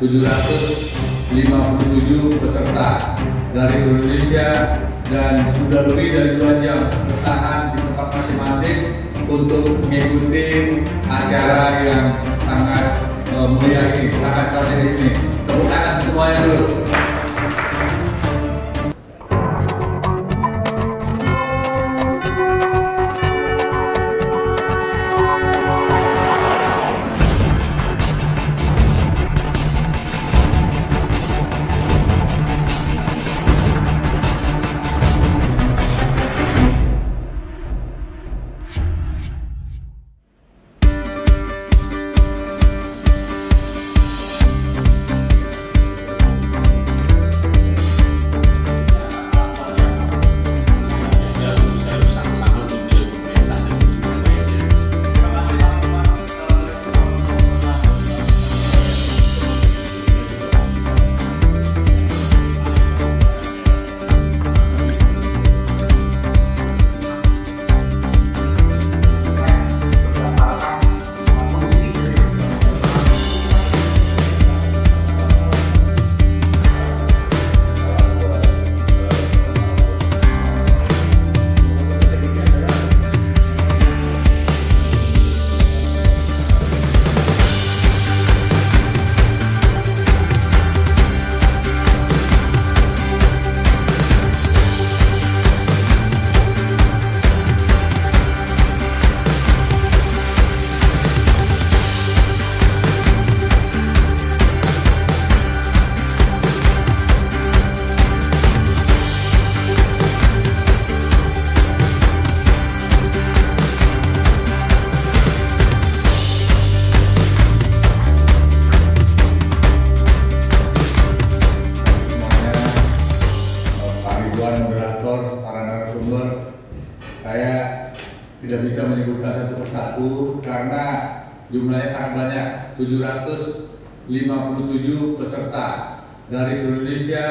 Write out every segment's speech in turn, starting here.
757 peserta dari seluruh Indonesia dan sudah lebih dari 2 jam bertahan di tempat masing-masing untuk mengikuti acara yang sangat mulia ini, sangat strategis ini. Tepuk tangan semuanya dulu. Moderator, para narasumber, saya tidak bisa menyebutkan satu persatu karena jumlahnya sangat banyak. 757 peserta dari seluruh Indonesia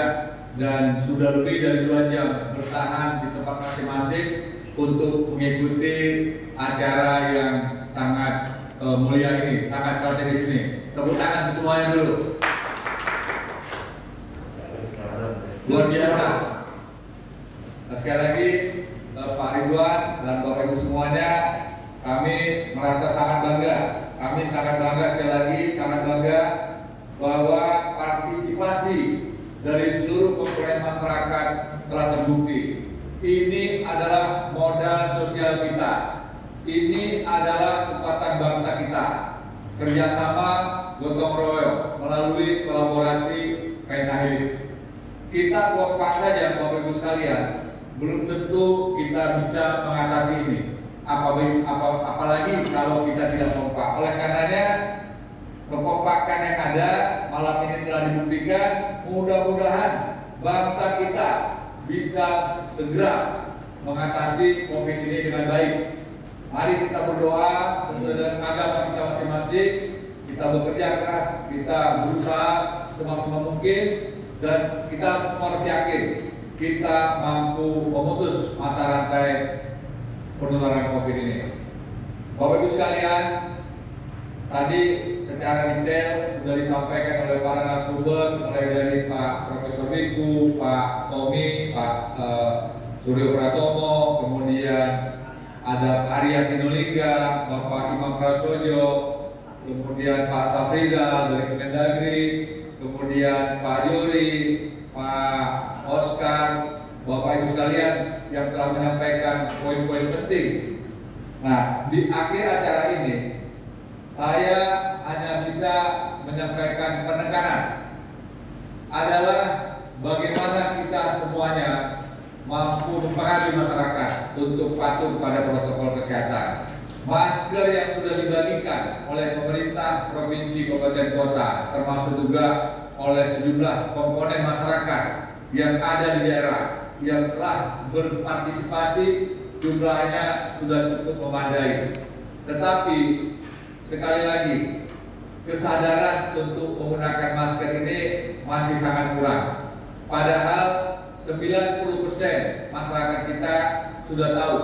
dan sudah lebih dari 2 jam bertahan di tempat masing-masing untuk mengikuti acara yang sangat mulia ini, sangat strategis ini. Tepuk tangan semuanya dulu. Luar biasa. Nah, sekali lagi Pak Ridwan dan Bapak Ibu semuanya, kami merasa sangat bangga. Kami sangat bangga, sekali lagi sangat bangga bahwa partisipasi dari seluruh komponen masyarakat telah terbukti. Ini adalah modal sosial kita. Ini adalah kekuatan bangsa kita. Kerjasama gotong royong melalui kolaborasi pentahelix. Kita kompak saja, Bapak Ibu sekalian, belum tentu kita bisa mengatasi ini. Apalagi kalau kita tidak kompak. Oleh karenanya, kekompakan yang ada malam ini telah dibuktikan. Mudah-mudahan bangsa kita bisa segera mengatasi COVID ini dengan baik. Mari kita berdoa sesuai dengan agama kita masing-masing. Kita bekerja keras, kita berusaha semaksimal mungkin, dan kita semua harus yakin kita mampu memutus mata rantai penularan COVID ini. Bapak Ibu sekalian, tadi secara detail sudah disampaikan oleh para narasumber, mulai dari Pak Profesor Wiku, Pak Tommy, Pak Suryo Pratomo, kemudian ada Pak Arya Sinulinga, Bapak Imam Prasojo, kemudian Pak Safrizal dari Kemendagri, kemudian Pak Yuri, Pak Oscar, Bapak Ibu sekalian yang telah menyampaikan poin-poin penting. Nah, di akhir acara ini saya hanya bisa menyampaikan penekanan adalah bagaimana kita semuanya mampu mempengaruhi masyarakat untuk patuh pada protokol kesehatan. Masker yang sudah dibagikan oleh pemerintah provinsi, kabupaten, kota, termasuk juga oleh sejumlah komponen masyarakat yang ada di daerah yang telah berpartisipasi, jumlahnya sudah cukup memadai. Tetapi sekali lagi, kesadaran untuk menggunakan masker ini masih sangat kurang. Padahal 90% masyarakat kita sudah tahu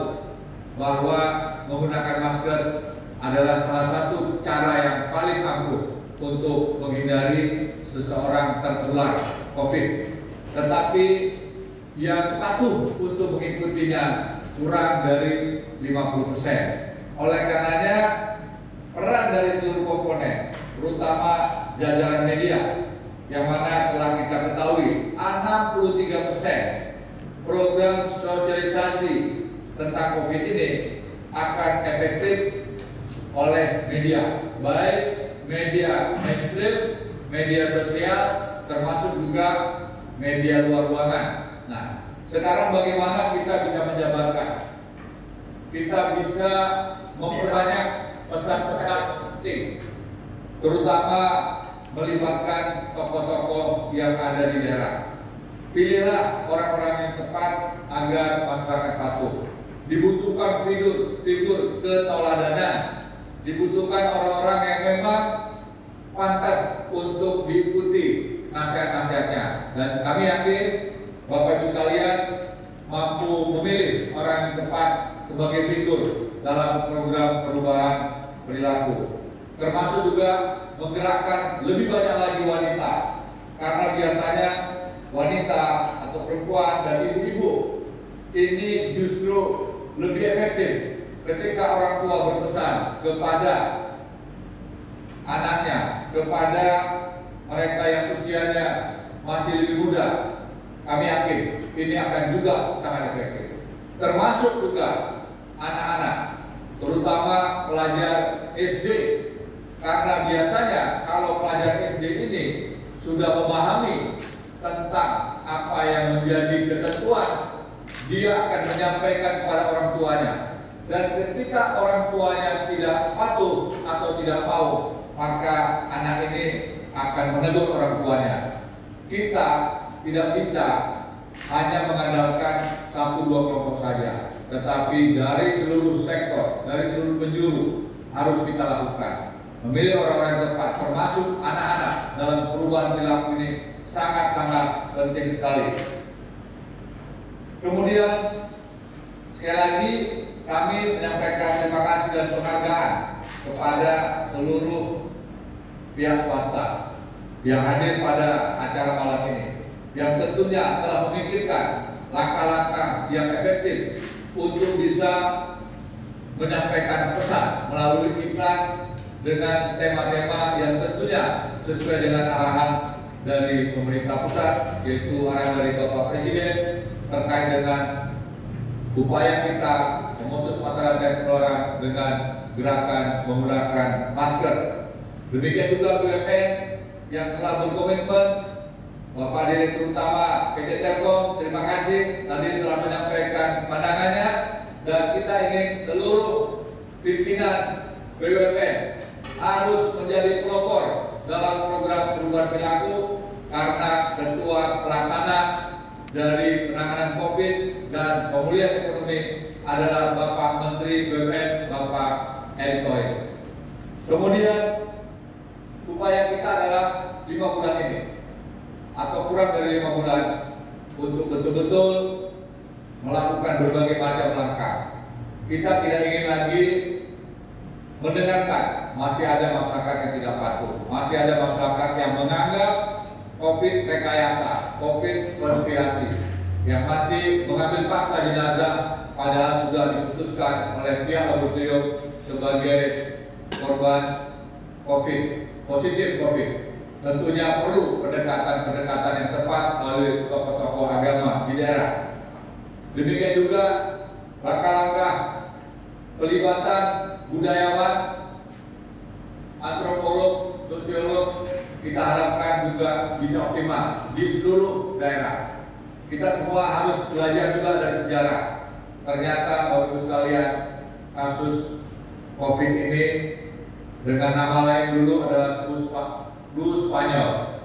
bahwa menggunakan masker adalah salah satu cara yang paling ampuh untuk menghindari seseorang tertular COVID. Tetapi yang patuh untuk mengikutinya kurang dari 50%. Oleh karenanya, peran dari seluruh komponen, terutama jajaran media, yang mana telah kita ketahui 63% program sosialisasi tentang COVID ini akan efektif oleh media, baik media mainstream, media sosial, termasuk juga media luar ruangan. Nah, sekarang bagaimana kita bisa menjabarkan? Kita bisa memperbanyak pesan-pesan penting, terutama melibatkan tokoh-tokoh yang ada di daerah. Pilihlah orang-orang yang tepat agar masyarakat patuh. Dibutuhkan figur ketauladanan, dibutuhkan orang-orang yang memang pantas untuk diikuti nasihat-nasihatnya. Dan kami yakin Bapak Ibu sekalian mampu memilih orang yang tepat sebagai figur dalam program perubahan perilaku. Termasuk juga menggerakkan lebih banyak lagi wanita, karena biasanya wanita atau perempuan dan ibu-ibu ini justru lebih efektif ketika orang tua berpesan kepada anaknya, kepada mereka yang usianya masih lebih muda. Kami yakin ini akan juga sangat efektif. Termasuk juga anak-anak, terutama pelajar SD. Karena biasanya kalau pelajar SD ini sudah memahami tentang apa yang menjadi ketentuan, dia akan menyampaikan kepada orang tuanya. Dan ketika orang tuanya tidak patuh atau tidak mau, maka anak ini akan menegur orang tuanya. Kita tidak bisa hanya mengandalkan 1-2 kelompok saja, tetapi dari seluruh sektor, dari seluruh penjuru harus kita lakukan. Memilih orang-orang yang tepat, termasuk anak-anak, dalam perubahan perilaku ini sangat-sangat penting sekali. Kemudian sekali lagi kami menyampaikan terima kasih dan penghargaan kepada seluruh pihak swasta yang hadir pada acara malam ini, yang tentunya telah memikirkan langkah-langkah yang efektif untuk bisa menyampaikan pesan melalui iklan dengan tema-tema yang tentunya sesuai dengan arahan dari pemerintah pusat, yaitu arahan dari Bapak Presiden terkait dengan upaya kita memutus mata rantai penularan dengan gerakan menggunakan masker. Demikian juga BUMN yang telah berkomitmen. Bapak Direktur Utama PT Telkom, terima kasih tadi telah menyampaikan pandangannya, dan kita ingin seluruh pimpinan BUMN harus menjadi pelopor dalam program perubahan perilaku, karena ketua pelaksana dari penanganan COVID dan pemulihan ekonomi adalah Bapak Menteri BUMN, Bapak Erick Thohir. Kemudian upaya kita adalah 5 bulan ini atau kurang dari 5 bulan untuk betul-betul melakukan berbagai macam langkah. Kita tidak ingin lagi mendengarkan masih ada masyarakat yang tidak patuh, masih ada masyarakat yang menganggap COVID rekayasa, COVID konspirasi, yang masih mengambil paksa jenazah padahal sudah diputuskan oleh pihak laboratorium sebagai korban COVID, positif COVID. Tentunya perlu pendekatan-pendekatan yang tepat melalui tokoh-tokoh agama di daerah. Demikian juga langkah-langkah pelibatan budayawan, antropolog, sosiolog, kita harapkan juga bisa optimal di seluruh daerah. Kita semua harus belajar juga dari sejarah. Ternyata Bapak Ibu sekalian, kasus COVID ini dengan nama lain dulu adalah flu Spanyol,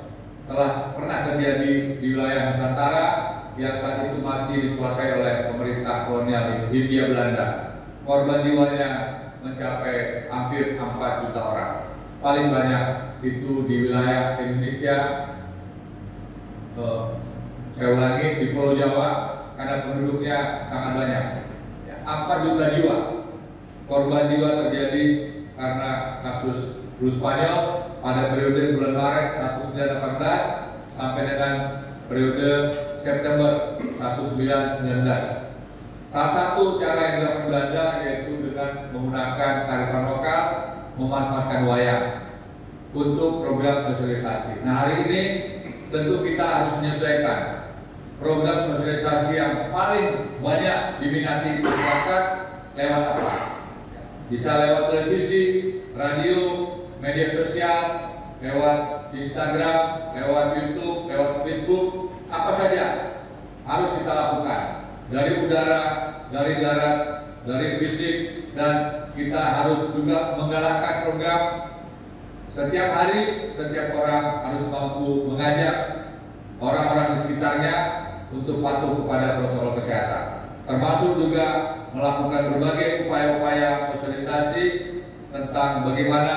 telah pernah terjadi di wilayah Nusantara yang saat itu masih dikuasai oleh pemerintah kolonial Hindia Belanda. Korban jiwanya mencapai hampir 4 juta orang. Paling banyak itu di wilayah Indonesia, saya ulangi, di Pulau Jawa, karena penduduknya sangat banyak. 4 juta jiwa korban jiwa terjadi karena kasus flu Spanyol. pada periode bulan Maret 1918 sampai dengan periode September 1919. Salah satu cara yang dilakukan Belanda yaitu dengan menggunakan kearifan lokal, memanfaatkan wayang untuk program sosialisasi. Nah, hari ini tentu kita harus menyesuaikan program sosialisasi yang paling banyak diminati masyarakat lewat apa? Bisa lewat televisi, radio, media sosial, lewat Instagram, lewat YouTube, lewat Facebook, apa saja harus kita lakukan. Dari udara, dari darat, dari fisik, dan kita harus juga menggalakkan program setiap hari, setiap orang harus mampu mengajak orang-orang di sekitarnya untuk patuh kepada protokol kesehatan. Termasuk juga melakukan berbagai upaya-upaya sosialisasi tentang bagaimana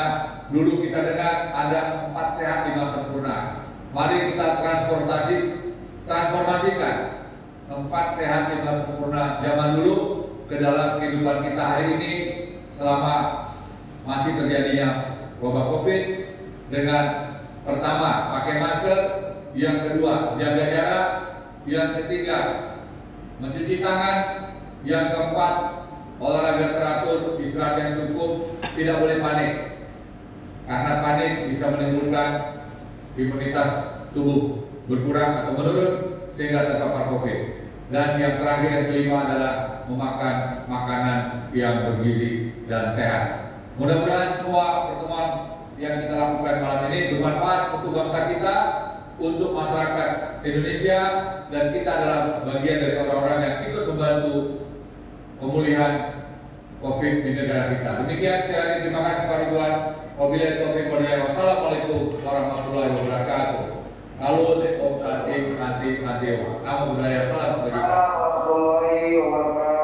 dulu kita dengar ada 4 sehat 5 sempurna. Mari kita transformasikan 4 sehat 5 sempurna zaman dulu ke dalam kehidupan kita hari ini selama masih terjadinya wabah COVID, dengan pertama pakai masker, yang kedua jaga jarak, yang ketiga mencuci tangan, yang keempat olahraga teratur, istirahat yang cukup, tidak boleh panik karena panik bisa menimbulkan imunitas tubuh berkurang atau menurun sehingga terpapar COVID. Dan yang terakhir, yang kelima adalah memakan makanan yang bergizi dan sehat. Mudah-mudahan semua pertemuan yang kita lakukan malam ini bermanfaat untuk bangsa kita, untuk masyarakat Indonesia, dan kita adalah bagian dari orang-orang yang ikut membantu pemulihan COVID di negara kita. Demikian, sekali lagi terima kasih Pak Ridwan. Wabillahi taufiq wal hidayah. Wassalamualaikum warahmatullahi wabarakatuh. Salut, Om Santi, Namo Buddhaya, salam kebajikan. Warahmatullahi wabarakatuh.